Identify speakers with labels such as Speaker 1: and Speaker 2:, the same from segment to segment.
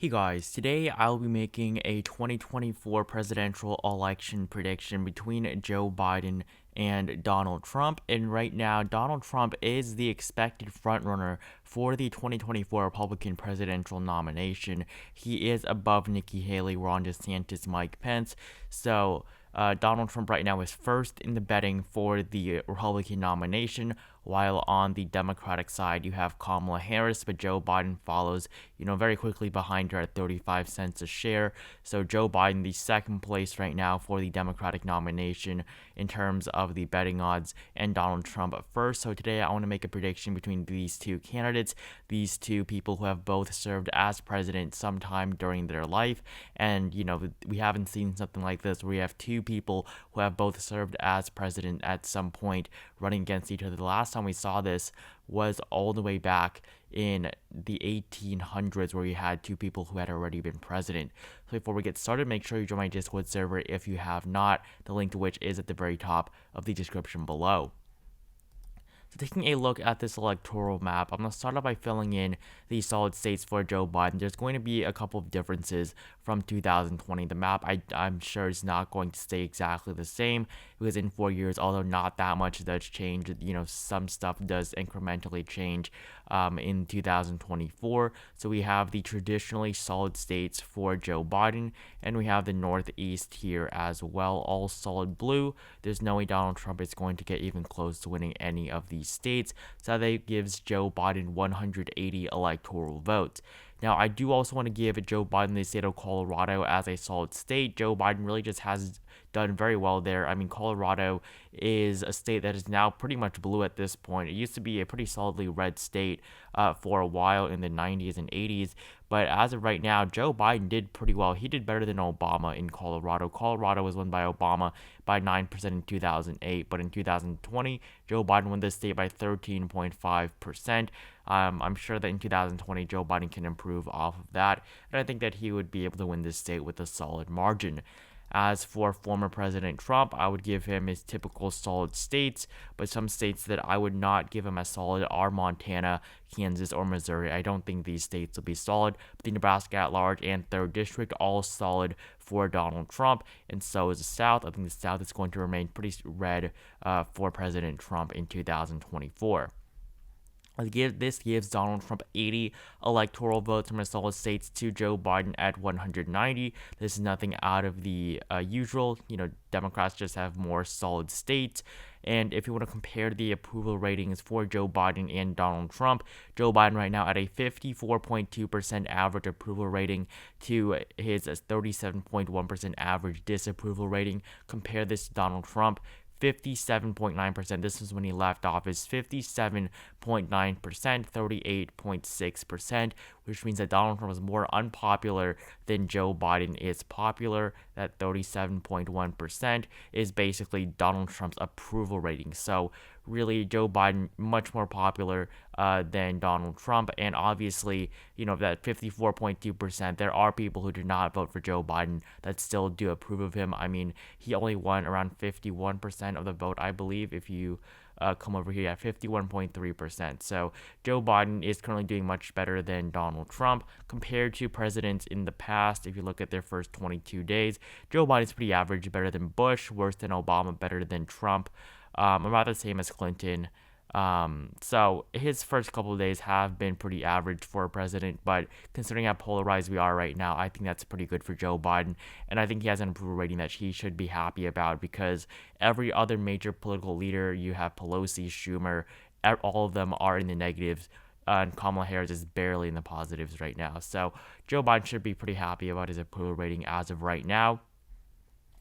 Speaker 1: Hey guys, today I'll be making a 2024 presidential election prediction between Joe Biden and Donald Trump. And right now, Donald Trump is the expected frontrunner for the 2024 Republican presidential nomination. He is above Nikki Haley, Ron DeSantis, Mike Pence. So, Donald Trump right now is first in the betting for the Republican nomination, while on the Democratic side you have Kamala Harris, but Joe Biden follows, very quickly behind her at 35 cents a share. So Joe Biden, the second place right now for the Democratic nomination in terms of the betting odds, and Donald Trump first. So today I want to make a prediction between these two candidates, these two people who have both served as president sometime during their life. And, we haven't seen something like this where we have two people who have both served as president at some point running against each other. The last time we saw this was all the way back in the 1800s, where we had two people who had already been president. So before we get started, make sure you join my Discord server if you have not, the link to which is at the very top of the description below. So taking a look at this electoral map, I'm going to start off by filling in the solid states for Joe Biden. There's going to be a couple of differences from 2020. The map, I'm sure, is not going to stay exactly the same because in 4 years, although not that much does change, some stuff does incrementally change in 2024. So we have the traditionally solid states for Joe Biden, and we have the Northeast here as well, all solid blue. There's no way Donald Trump is going to get even close to winning any of these states, so that gives Joe Biden 180 electoral votes. Now, I do also want to give Joe Biden the state of Colorado as a solid state. Joe Biden really just has done very well there. I mean, Colorado is a state that is now pretty much blue at this point. It used to be a pretty solidly red state for a while in the 90s and 80s. But as of right now, Joe Biden did pretty well. He did better than Obama in Colorado. Colorado was won by Obama by 9% in 2008. But in 2020, Joe Biden won this state by 13.5%. I'm sure that in 2020, Joe Biden can improve off of that. And I think that he would be able to win this state with a solid margin. As for former President Trump, I would give him his typical solid states, but some states that I would not give him as solid are Montana, Kansas, or Missouri. I don't think these states will be solid, but the Nebraska at large and 3rd District, all solid for Donald Trump, and so is the South. I think the South is going to remain pretty red for President Trump in 2024. This gives Donald Trump 80 electoral votes from the solid states to Joe Biden at 190. This is nothing out of the usual. Democrats just have more solid states. And if you want to compare the approval ratings for Joe Biden and Donald Trump, Joe Biden right now at a 54.2% average approval rating to his 37.1% average disapproval rating. Compare this to Donald Trump, 57.9%. This is when he left office. 57.9%, 38.6%, which means that Donald Trump is more unpopular than Joe Biden is popular. That 37.1% is basically Donald Trump's approval rating. So really, Joe Biden much more popular than Donald Trump. And obviously, that 54.2%, there are people who did not vote for Joe Biden that still do approve of him. I mean, he only won around 51% of the vote, I believe, if you come over here at 51.3%. So Joe Biden is currently doing much better than Donald Trump compared to presidents in the past. If you look at their first 22 days, Joe Biden's pretty average, better than Bush, worse than Obama, better than Trump, about the same as Clinton. So his first couple of days have been pretty average for a president, but considering how polarized we are right now, I think that's pretty good for Joe Biden, and I think he has an approval rating that he should be happy about, because every other major political leader, you have Pelosi, Schumer, all of them are in the negatives, and Kamala Harris is barely in the positives right now. So Joe Biden should be pretty happy about his approval rating as of right now.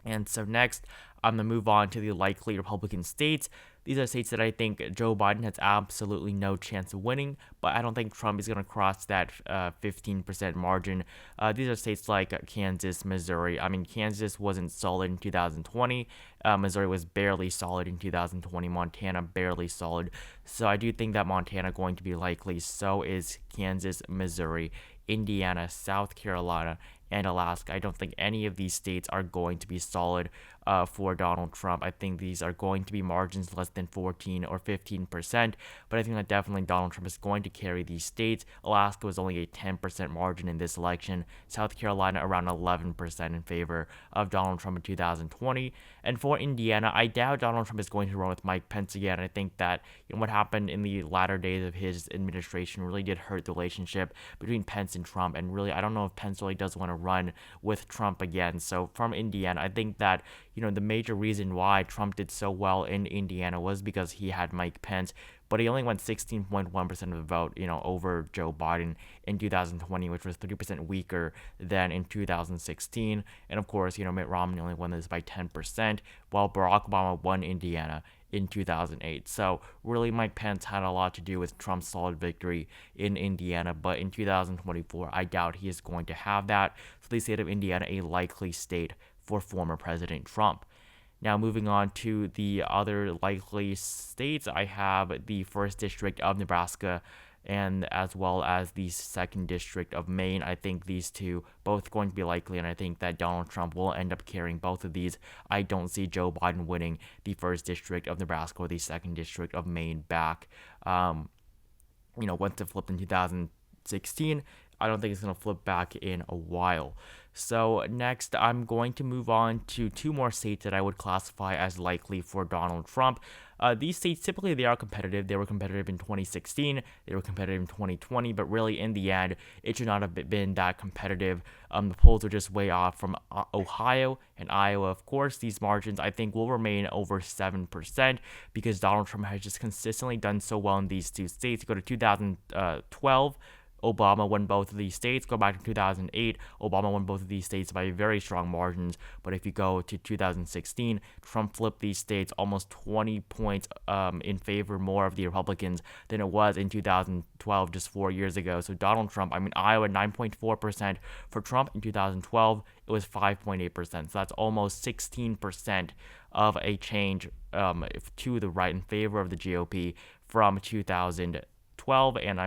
Speaker 1: And so next, I'm going to move on to the likely Republican states. These are states that I think Joe Biden has absolutely no chance of winning, but I don't think Trump is going to cross that 15% margin. These are states like Kansas, Missouri. I mean, Kansas wasn't solid in 2020. Missouri was barely solid in 2020. Montana, barely solid. So I do think that Montana going to be likely. So is Kansas, Missouri, Indiana, South Carolina, and Alaska. I don't think any of these states are going to be solid for Donald Trump. I think these are going to be margins less than 14 or 15%, but I think that definitely Donald Trump is going to carry these states. Alaska was only a 10% margin in this election. South Carolina around 11% in favor of Donald Trump in 2020. And for Indiana, I doubt Donald Trump is going to run with Mike Pence again. I think that what happened in the latter days of his administration really did hurt the relationship between Pence and Trump. And really, I don't know if Pence really does want to run with Trump again. So from Indiana, I think that the major reason why Trump did so well in Indiana was because he had Mike Pence, but he only won 16.1% of the vote, over Joe Biden in 2020, which was 3% weaker than in 2016. And of course, Mitt Romney only won this by 10%, while Barack Obama won Indiana in 2008. So really, Mike Pence had a lot to do with Trump's solid victory in Indiana, but in 2024, I doubt he is going to have that. So the state of Indiana, a likely state for former President Trump. Now, moving on to the other likely states, I have the 1st District of Nebraska and as well as the 2nd District of Maine. I think these two both going to be likely, and I think that Donald Trump will end up carrying both of these. I don't see Joe Biden winning the 1st District of Nebraska or the 2nd District of Maine back. Once it flipped in 2016, I don't think it's going to flip back in a while. So next, I'm going to move on to 2 more states that I would classify as likely for Donald Trump. These states, typically, they are competitive. They were competitive in 2016. They were competitive in 2020. But really, in the end, it should not have been that competitive. The polls are just way off from Ohio and Iowa. Of course, these margins, I think, will remain over 7% because Donald Trump has just consistently done so well in these 2 states. Go to 2012. Obama won both of these states. Go back to 2008, Obama won both of these states by very strong margins. But if you go to 2016, Trump flipped these states almost 20 points in favor more of the Republicans than it was in 2012, just 4 years ago. So Donald Trump, Iowa 9.4% for Trump in 2012. It was 5.8%. So that's almost 16% of a change to the right in favor of the GOP from 2012. And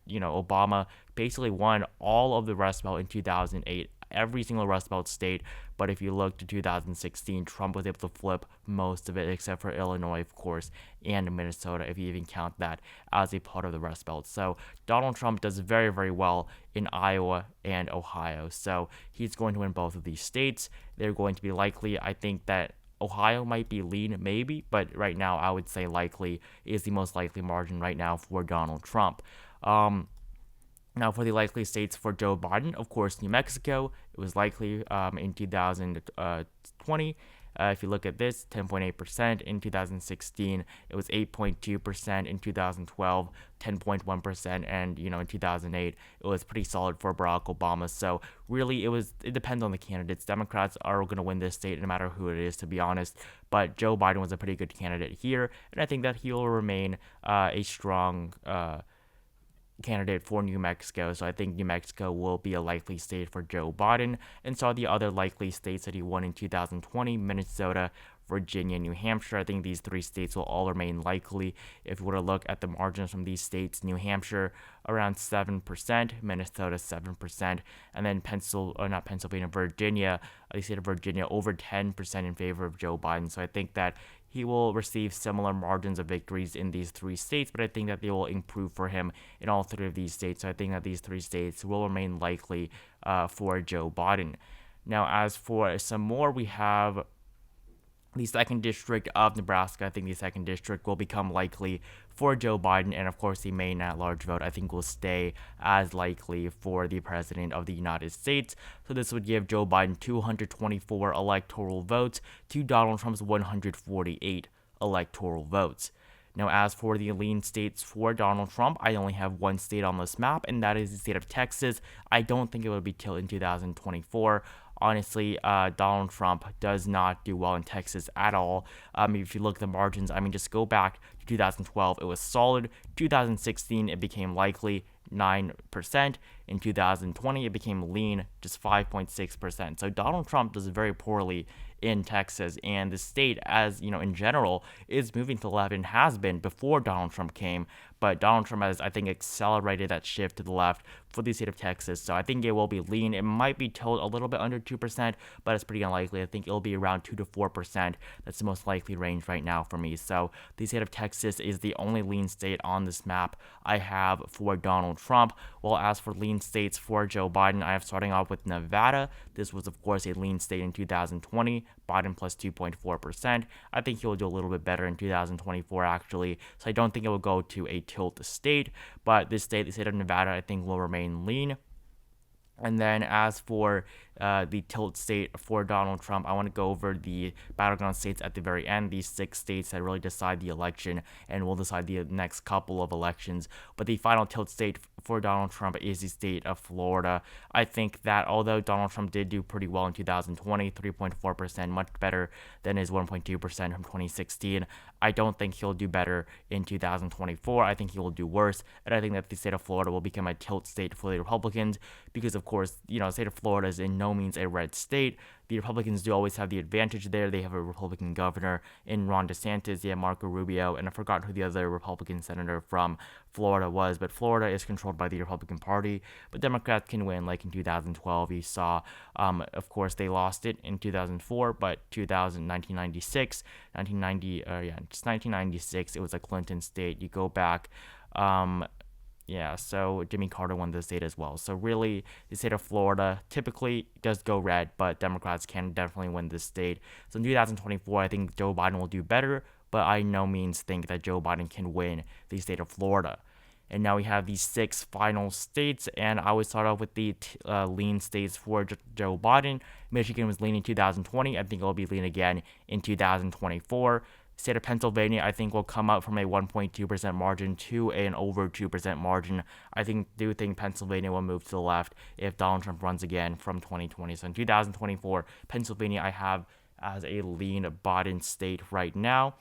Speaker 1: Obama basically won all of the Rust Belt in 2008, every single Rust Belt state. But if you look to 2016, Trump was able to flip most of it, except for Illinois, of course, and Minnesota, if you even count that as a part of the Rust Belt. So Donald Trump does very, very well in Iowa and Ohio. So he's going to win both of these states. They're going to be likely. I think that Ohio might be lean, maybe, but right now I would say likely is the most likely margin right now for Donald Trump. Now, for the likely states for Joe Biden, of course, New Mexico, it was likely in 2020. If you look at this, 10.8% in 2016, it was 8.2% in 2012, 10.1%, and in 2008, it was pretty solid for Barack Obama. So really, it depends on the candidates. Democrats are going to win this state no matter who it is, to be honest. But Joe Biden was a pretty good candidate here, and I think that he will remain a strong candidate for New Mexico. So I think New Mexico will be a likely state for Joe Biden. And so the other likely states that he won in 2020, Minnesota, Virginia, New Hampshire. I think these 3 states will all remain likely. If you were to look at the margins from these states, New Hampshire around 7%, Minnesota 7%, and then Virginia, the state of Virginia over 10% in favor of Joe Biden. So I think that he will receive similar margins of victories in these 3 states, but I think that they will improve for him in all 3 of these states. So I think that these 3 states will remain likely for Joe Biden. Now, as for some more, we have the 2nd District of Nebraska. I think the 2nd District will become likely for Joe Biden, and of course the Maine at-large vote I think will stay as likely for the President of the United States. So this would give Joe Biden 224 electoral votes to Donald Trump's 148 electoral votes. Now, as for the lean states for Donald Trump, I only have 1 state on this map, and that is the state of Texas. I don't think it will be till in 2024. Honestly, Donald Trump does not do well in Texas at all. If you look at the margins, just go back to 2012. It was solid. 2016, it became likely 9%. in 2020. It became lean, just 5.6%. So Donald Trump does very poorly in Texas, and the state, as you know, in general, is moving to the left and has been before Donald Trump came. But Donald Trump has, I think, accelerated that shift to the left for the state of Texas. So I think it will be lean. It might be tilted a little bit under 2%, but it's pretty unlikely. I think it'll be around 2 to 4%. That's the most likely range right now for me. So the state of Texas is the only lean state on this map I have for Donald Trump. Well, as for lean states for Joe Biden, I have starting off with Nevada. This was, of course, a lean state in 2020. Biden plus 2.4%. I think he'll do a little bit better in 2024, actually. So I don't think it will go to a tilt state, but this state, the state of Nevada, I think will remain lean. And then as for the tilt state for Donald Trump, I want to go over the battleground states at the very end, these 6 states that really decide the election and will decide the next couple of elections. But the final tilt state for Donald Trump is the state of Florida. I think that although Donald Trump did do pretty well in 2020, 3.4%, much better than his 1.2% from 2016, I don't think he'll do better in 2024. I think he will do worse, and I think that the state of Florida will become a tilt state for the Republicans because, of course, you know, the state of Florida is in no means a red state. The Republicans do always have the advantage there. They have a Republican governor in Ron DeSantis. They have Marco Rubio, and I forgot who the other Republican senator from Florida was, but Florida is controlled by the Republican Party, but Democrats can win, like in 2012. You saw, of course, they lost it in 2004, but 1996, 1996, it was a Clinton state. You go back, so Jimmy Carter won the state as well. So really, the state of Florida typically does go red, but Democrats can definitely win this state. So in 2024, I think Joe Biden will do better, but I no means think that Joe Biden can win the state of Florida. And now we have these 6 final states, and I would start off with the lean states for Joe Biden. Michigan was lean in 2020. I think it will be lean again in 2024. State of Pennsylvania, I think, will come up from a 1.2% margin to an over 2% margin. I do think Pennsylvania will move to the left if Donald Trump runs again from 2020. So in 2024, Pennsylvania I have as a lean Biden state right now.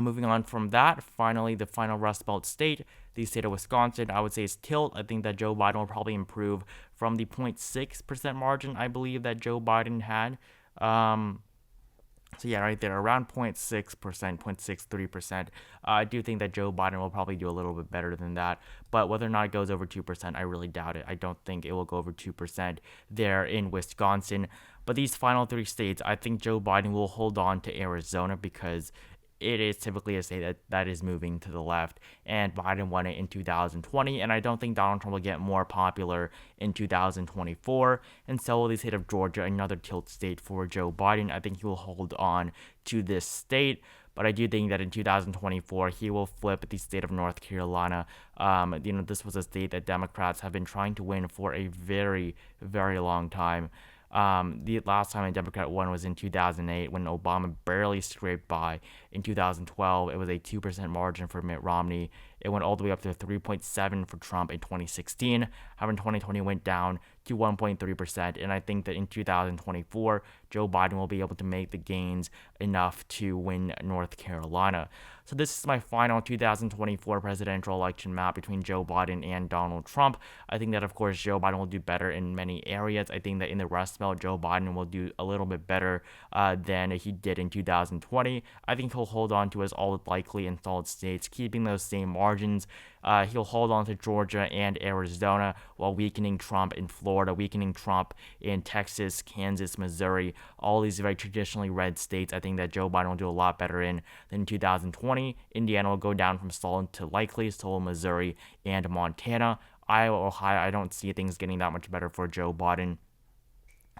Speaker 1: Moving on from that, finally, the final Rust Belt state, the state of Wisconsin, I would say is tilt. I think that Joe Biden will probably improve from the 0.6% margin I believe that Joe Biden had. So yeah, right there, around 0.6%, 0.63%. I do think that Joe Biden will probably do a little bit better than that. But whether or not it goes over 2%, I really doubt it. I don't think it will go over 2% there in Wisconsin. But these final 3 states, I think Joe Biden will hold on to Arizona because it is typically a state that is moving to the left, and Biden won it in 2020, and I don't think Donald Trump will get more popular in 2024, and so will the state of Georgia, another tilt state for Joe Biden. I think he will hold on to this state, but I do think that in 2024, he will flip the state of North Carolina. This was a state that Democrats have been trying to win for a very, very long time. The last time a Democrat won was in 2008 when Obama barely scraped by. In 2012, it was a 2% margin for Mitt Romney. It went all the way up to 3.7% for Trump in 2016. However, in 2020, it went down to 1.3%. And I think that in 2024, Joe Biden will be able to make the gains enough to win North Carolina. So this is my final 2024 presidential election map between Joe Biden and Donald Trump. I think that, of course, Joe Biden will do better in many areas. I think that in the Rust Belt, Joe Biden will do a little bit better than he did in 2020. I think he'll hold on to his all likely and solid states, keeping those same margins. He'll hold on to Georgia and Arizona while weakening Trump in Florida, weakening Trump in Texas, Kansas, Missouri, all these very traditionally red states. I think that Joe Biden will do a lot better in than 2020. Indiana will go down from solid to likely, so will Missouri and Montana. Iowa, Ohio, I don't see things getting that much better for Joe Biden.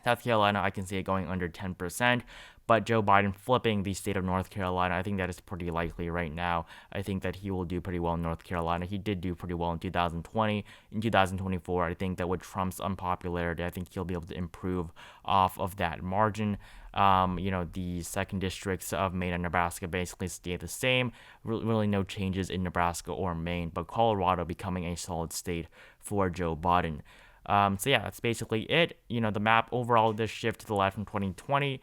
Speaker 1: South Carolina, I can see it going under 10%, but Joe Biden flipping the state of North Carolina, I think that is pretty likely right now. I think that he will do pretty well in North Carolina. He did do pretty well in 2020. In 2024, I think that with Trump's unpopularity, I think he'll be able to improve off of that margin. The second districts of Maine and Nebraska basically stay the same. Really no changes in Nebraska or Maine, but Colorado becoming a solid state for Joe Biden. So yeah, that's basically it. The map overall does shift to the left from 2020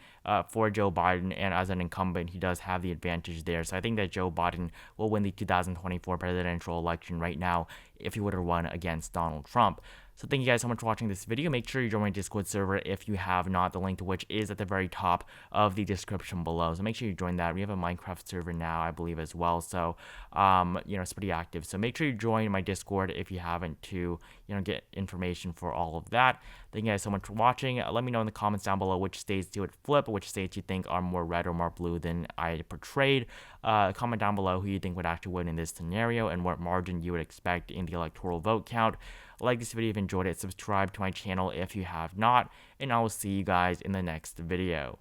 Speaker 1: for Joe Biden, and as an incumbent, he does have the advantage there. So I think that Joe Biden will win the 2024 presidential election right now if he would have won against Donald Trump. So thank you guys so much for watching this video. Make sure you join my Discord server if you have not, the link to which is at the very top of the description below. So make sure you join that. We have a Minecraft server now, I believe, as well. So, it's pretty active. So make sure you join my Discord if you haven't to, get information for all of that. Thank you guys so much for watching. Let me know in the comments down below which states you would flip, which states you think are more red or more blue than I portrayed. Comment down below who you think would actually win in this scenario and what margin you would expect in the electoral vote count. Like this video if you enjoyed it, subscribe to my channel if you have not, and I will see you guys in the next video.